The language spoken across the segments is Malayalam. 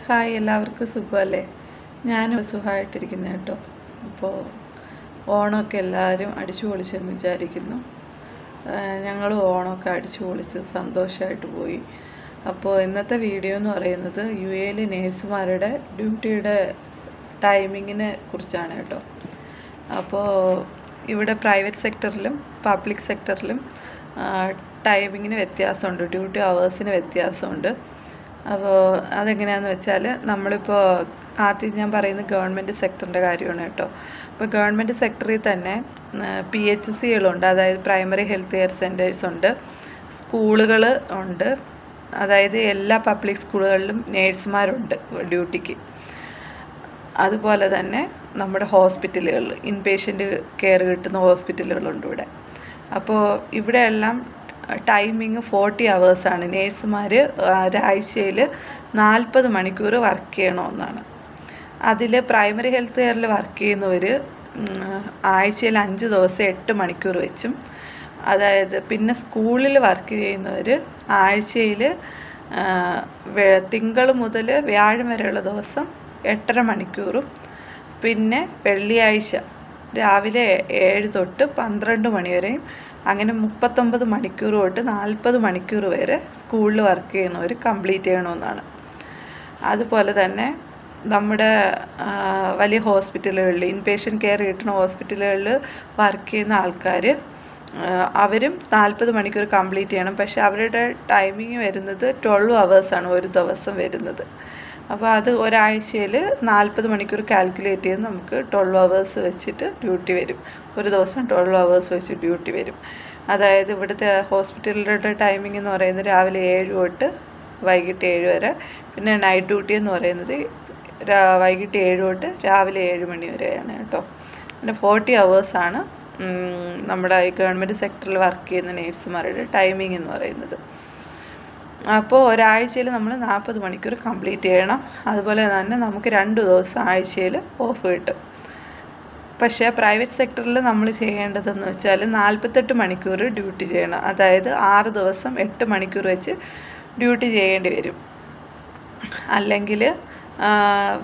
ഹായ്, എല്ലാവർക്കും സുഖമല്ലേ? ഞാനും സുഖമായിട്ടിരിക്കുന്നു കേട്ടോ. അപ്പോൾ ഓണമൊക്കെ എല്ലാവരും അടിച്ചു പൊളിച്ചെന്ന് വിചാരിക്കുന്നു. ഞങ്ങൾ ഓണമൊക്കെ അടിച്ചു പൊളിച്ച് സന്തോഷമായിട്ട് പോയി. അപ്പോൾ ഇന്നത്തെ വീഡിയോ എന്ന് പറയുന്നത് UAE നേഴ്സുമാരുടെ ഡ്യൂട്ടിയുടെ ടൈമിങ്ങിനെ കുറിച്ചാണ് കേട്ടോ. അപ്പോൾ ഇവിടെ പ്രൈവറ്റ് സെക്ടറിലും പബ്ലിക് സെക്ടറിലും ടൈമിങ്ങിന് വ്യത്യാസമുണ്ട്, ഡ്യൂട്ടി അവേഴ്സിന് വ്യത്യാസമുണ്ട്. അപ്പോൾ അതെങ്ങനെയാണെന്ന് വെച്ചാൽ, നമ്മളിപ്പോൾ ആദ്യം ഞാൻ പറയുന്നത് ഗവൺമെൻറ് സെക്ടറിൻ്റെ കാര്യമാണ് കേട്ടോ. അപ്പോൾ ഗവൺമെൻറ് സെക്ടറിൽ തന്നെ PHCകളുണ്ട്, അതായത് പ്രൈമറി ഹെൽത്ത് കെയർ സെൻറ്റേഴ്സ് ഉണ്ട്, സ്കൂളുകൾ ഉണ്ട്, അതായത് എല്ലാ പബ്ലിക് സ്കൂളുകളിലും നേഴ്സുമാരുണ്ട് ഡ്യൂട്ടിക്ക്. അതുപോലെ തന്നെ നമ്മുടെ ഹോസ്പിറ്റലുകളിൽ ഇൻപേഷ്യൻ്റ് കെയർ കിട്ടുന്ന ഹോസ്പിറ്റലുകളുണ്ട് ഇവിടെ. അപ്പോൾ ഇവിടെയെല്ലാം ടൈമിങ് 40 അവേഴ്സാണ്. നേഴ്സുമാർ ഒരാഴ്ചയിൽ 40 മണിക്കൂർ വർക്ക് ചെയ്യണമെന്നാണ്. അതിൽ പ്രൈമറി ഹെൽത്ത് കെയറിൽ വർക്ക് ചെയ്യുന്നവർ ആഴ്ചയിൽ 5 ദിവസം 8 മണിക്കൂർ വെച്ചും, അതായത് പിന്നെ സ്കൂളിൽ വർക്ക് ചെയ്യുന്നവർ ആഴ്ചയിൽ തിങ്കൾ മുതൽ വ്യാഴം വരെയുള്ള ദിവസം 8.5 മണിക്കൂറും, പിന്നെ വെള്ളിയാഴ്ച രാവിലെ 7 തൊട്ട് 12 മണി വരെയും, അങ്ങനെ 39 മണിക്കൂർ തൊട്ട് 40 മണിക്കൂർ വരെ സ്കൂളിൽ വർക്ക് ചെയ്യുന്നവർ കംപ്ലീറ്റ് ചെയ്യണമെന്നാണ്. അതുപോലെ തന്നെ നമ്മുടെ വലിയ ഹോസ്പിറ്റലുകളിൽ ഇൻപേഷ്യൻ്റ് കെയർ കിട്ടുന്ന ഹോസ്പിറ്റലുകളിൽ വർക്ക് ചെയ്യുന്ന ആൾക്കാർ അവരും 40 മണിക്കൂർ കംപ്ലീറ്റ് ചെയ്യണം. പക്ഷേ അവരുടെ ടൈമിങ് വരുന്നത് 12 അവേഴ്സാണ് ഒരു ദിവസം വരുന്നത്. അപ്പോൾ അത് ഒരാഴ്ചയിൽ 40 മണിക്കൂർ കാൽക്കുലേറ്റ് ചെയ്ത് നമുക്ക് 12 അവേഴ്സ് വെച്ചിട്ട് ഡ്യൂട്ടി വരും. ഒരു ദിവസം 12 അവേഴ്സ് വെച്ച് ഡ്യൂട്ടി വരും. അതായത് ഇവിടുത്തെ ഹോസ്പിറ്റലുകളുടെ ടൈമിംഗ് എന്ന് പറയുന്നത് രാവിലെ 7 തൊട്ട് വൈകിട്ട് 7 വരെ, പിന്നെ നൈറ്റ് ഡ്യൂട്ടി എന്ന് പറയുന്നത് വൈകിട്ട് 7 തൊട്ട് രാവിലെ 7 മണി വരെയാണ് കേട്ടോ. പിന്നെ 40 അവേഴ്സാണ് നമ്മുടെ ഈ ഗവൺമെൻറ് സെക്ടറിൽ വർക്ക് ചെയ്യുന്ന നേഴ്സുമാരുടെ ടൈമിംഗ് എന്ന് പറയുന്നത്. അപ്പോൾ ഒരാഴ്ചയിൽ നമ്മൾ 40 മണിക്കൂർ കംപ്ലീറ്റ് ചെയ്യണം. അതുപോലെ തന്നെ നമുക്ക് 2 ദിവസം ആഴ്ചയിൽ ഓഫ് കിട്ടും. പക്ഷേ പ്രൈവറ്റ് സെക്ടറിൽ നമ്മൾ ചെയ്യേണ്ടതെന്ന് വെച്ചാൽ 48 മണിക്കൂർ ഡ്യൂട്ടി ചെയ്യണം. അതായത് 6 ദിവസം 8 മണിക്കൂർ വെച്ച് ഡ്യൂട്ടി ചെയ്യേണ്ടി വരും. അല്ലെങ്കിൽ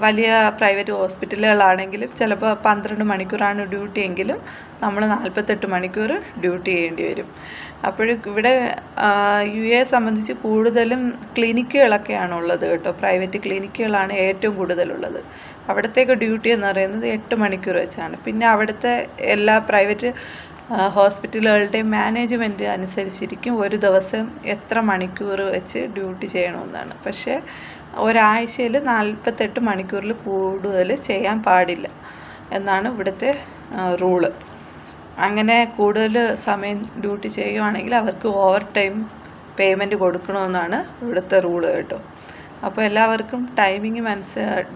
വലിയ പ്രൈവറ്റ് ഹോസ്പിറ്റലുകളാണെങ്കിലും ചിലപ്പോൾ 12 മണിക്കൂറാണ് ഡ്യൂട്ടി എങ്കിലും നമ്മൾ 48 മണിക്കൂർ ഡ്യൂട്ടി ചെയ്യേണ്ടി വരും. അപ്പോഴും ഇവിടെ UAE സംബന്ധിച്ച് കൂടുതലും ക്ലിനിക്കുകളൊക്കെയാണ് ഉള്ളത് കേട്ടോ. പ്രൈവറ്റ് ക്ലിനിക്കുകളാണ് ഏറ്റവും കൂടുതലുള്ളത്. അവിടത്തേക്ക് ഡ്യൂട്ടി എന്ന് പറയുന്നത് 8 മണിക്കൂർ വെച്ചാണ്. പിന്നെ അവിടുത്തെ എല്ലാ പ്രൈവറ്റ് ഹോസ്പിറ്റലുകളുടെയും മാനേജ്മെൻറ്റ് അനുസരിച്ചിരിക്കും ഒരു ദിവസം എത്ര മണിക്കൂർ വെച്ച് ഡ്യൂട്ടി ചെയ്യണമെന്നാണ്. പക്ഷേ ഒരാഴ്ചയിൽ 48 മണിക്കൂറിൽ കൂടുതൽ ചെയ്യാൻ പാടില്ല എന്നാണ് ഇവിടുത്തെ റൂള്. അങ്ങനെ കൂടുതൽ സമയം ഡ്യൂട്ടി ചെയ്യുവാണെങ്കിൽ അവർക്ക് ഓവർ ടൈം പേയ്മെൻറ്റ് കൊടുക്കണമെന്നാണ് ഇവിടുത്തെ റൂള് കേട്ടോ. അപ്പോൾ എല്ലാവർക്കും ടൈമിങ്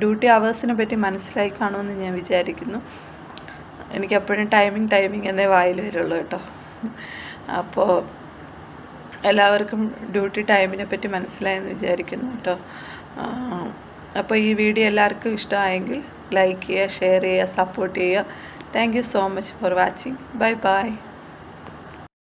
ഡ്യൂട്ടി അവേഴ്സിനെ പറ്റി മനസ്സിലായി കാണുമെന്ന് ഞാൻ വിചാരിക്കുന്നു. എനിക്കെപ്പോഴും ടൈമിങ് എന്നേ വായിൽ വരുള്ളൂ കേട്ടോ. അപ്പോൾ എല്ലാവർക്കും ഡ്യൂട്ടി ടൈമിനെ പറ്റി മനസ്സിലായെന്ന് വിചാരിക്കുന്നു കേട്ടോ. അപ്പോൾ ഈ വീഡിയോ എല്ലാവർക്കും ഇഷ്ടമായെങ്കിൽ ലൈക്ക് ചെയ്യുക, ഷെയർ ചെയ്യുക, സപ്പോർട്ട് ചെയ്യുക. Thank you so much for watching. Bye bye.